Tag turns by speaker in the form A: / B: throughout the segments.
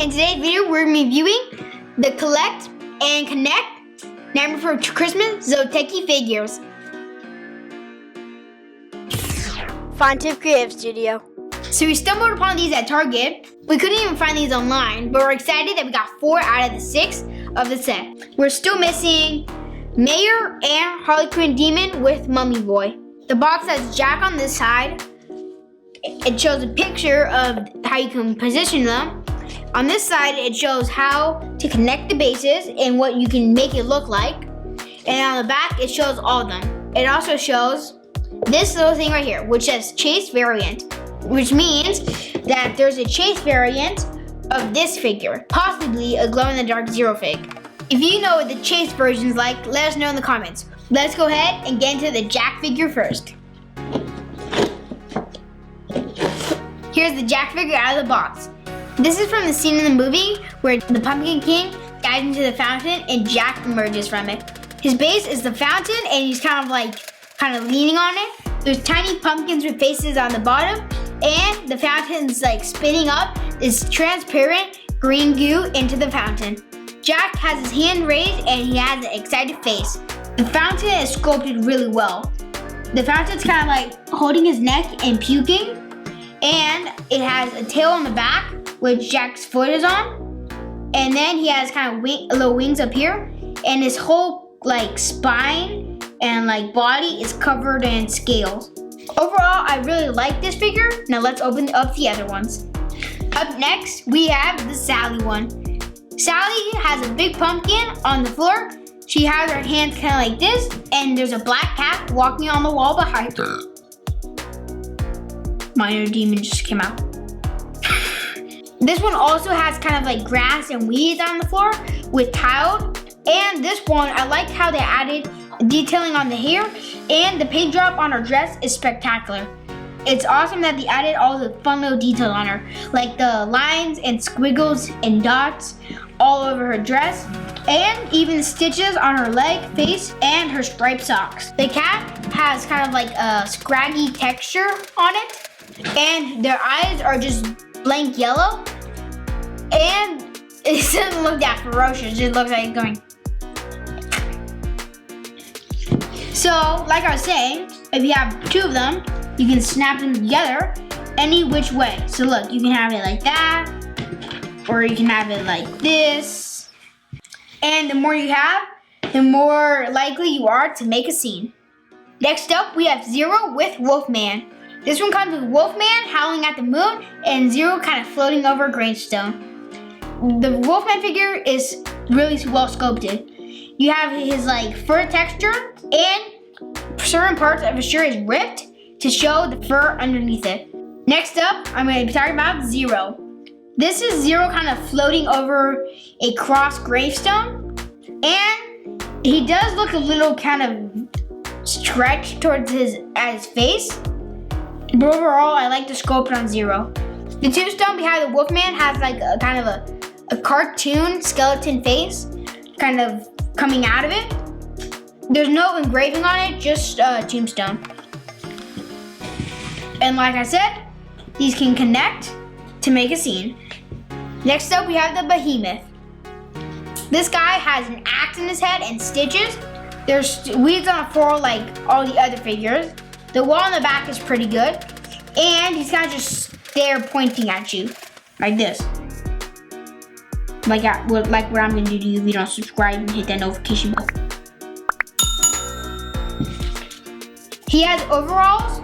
A: In today's video, we're going to be viewing the Collect and Connect Nightmare Before Christmas Zoteki figures.
B: Fontive Creative Studio.
A: So we stumbled upon these at Target. We couldn't even find these online, but we're excited that we got 4 out of the 6 of the set. We're still missing Mayor and Harley Quinn Demon with Mummy Boy. The box has Jack on this side. It shows a picture of how you can position them. On this side, it shows how to connect the bases and what you can make it look like. And on the back, it shows all of them. It also shows this little thing right here, which says Chase Variant, which means that there's a Chase variant of this figure, possibly a glow-in-the-dark Zero Fig. If you know what the Chase version's like, let us know in the comments. Let's go ahead and get into the Jack figure first. Here's the Jack figure out of the box. This is from the scene in the movie where the Pumpkin King dives into the fountain and Jack emerges from it. His base is the fountain and he's kind of leaning on it. There's tiny pumpkins with faces on the bottom and the fountain's like spinning up this transparent green goo into the fountain. Jack has his hand raised and he has an excited face. The fountain is sculpted really well. The fountain's kind of like holding his neck and puking, and it has a tail on the back, which Jack's foot is on, and then he has kind of little wings up here, and his whole like spine and like body is covered in scales. Overall, I really like this figure. Now let's open up the other ones. Up next, we have the Sally one. Sally has a big pumpkin on the floor. She has her hands kind of like this, and there's a black cat walking on the wall behind her. My inner demon just came out. This one also has kind of like grass and weeds on the floor with tiled. And this one, I like how they added detailing on the hair, and the paint drop on her dress is spectacular. It's awesome that they added all the fun little details on her, like the lines and squiggles and dots all over her dress, and even stitches on her leg, face, and her striped socks. The cat has kind of like a scraggy texture on it, and their eyes are just blank yellow, and it doesn't look that ferocious, it looks like it's going. So, like I was saying, if you have 2 of them, you can snap them together any which way. So look, you can have it like that, or you can have it like this. And the more you have, the more likely you are to make a scene. Next up, we have Zero with Wolfman. This one comes with Wolfman howling at the moon and Zero kind of floating over a gravestone. The Wolfman figure is really well sculpted. You have his like fur texture, and certain parts of his shirt is ripped to show the fur underneath it. Next up, I'm going to be talking about Zero. This is Zero kind of floating over a cross gravestone, and he does look a little kind of stretched towards his face. But overall, I like the sculpt on Zero. The tombstone behind the Wolfman has like a kind of a cartoon skeleton face kind of coming out of it. There's no engraving on it, just a tombstone. And like I said, these can connect to make a scene. Next up, we have the Behemoth. This guy has an axe in his head and stitches. There's weeds on the floor like all the other figures. The wall in the back is pretty good. And he's kind of just there pointing at you, like this. Like what I'm gonna do to you if you don't subscribe and hit that notification button. He has overalls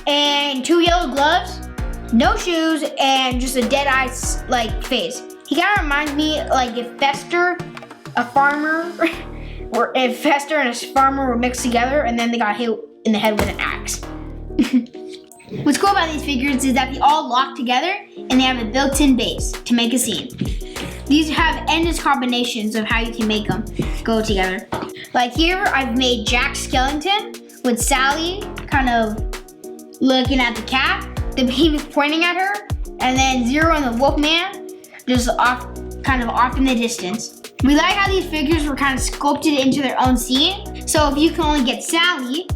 A: and 2 yellow gloves, no shoes, and just a dead eye like face. He kind of reminds me like if Fester, a farmer, or if Fester and a farmer were mixed together and then they got hit in the head with an axe. What's cool about these figures is that they all lock together and they have a built-in base to make a scene. These have endless combinations of how you can make them go together. Like here, I've made Jack Skellington with Sally kind of looking at the cat, the Behemoth pointing at her, and then Zero and the Wolfman just kind of off in the distance. We like how these figures were kind of sculpted into their own scene. So if you can only get Sally,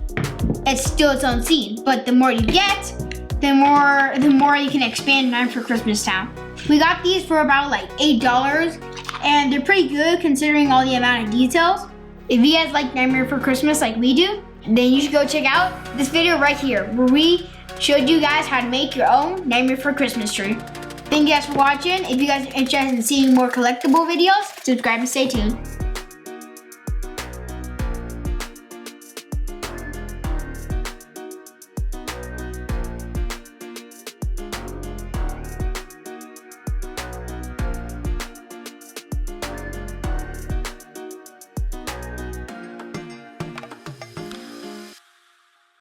A: it's still its own scene. But the more you get, the more you can expand Nightmare for Christmas Town. We got these for about like $8, and they're pretty good considering all the amount of details. If you guys like Nightmare for Christmas like we do, then you should go check out this video right here where we showed you guys how to make your own Nightmare for Christmas tree. Thank you guys for watching. If you guys are interested in seeing more collectible videos, subscribe and stay tuned.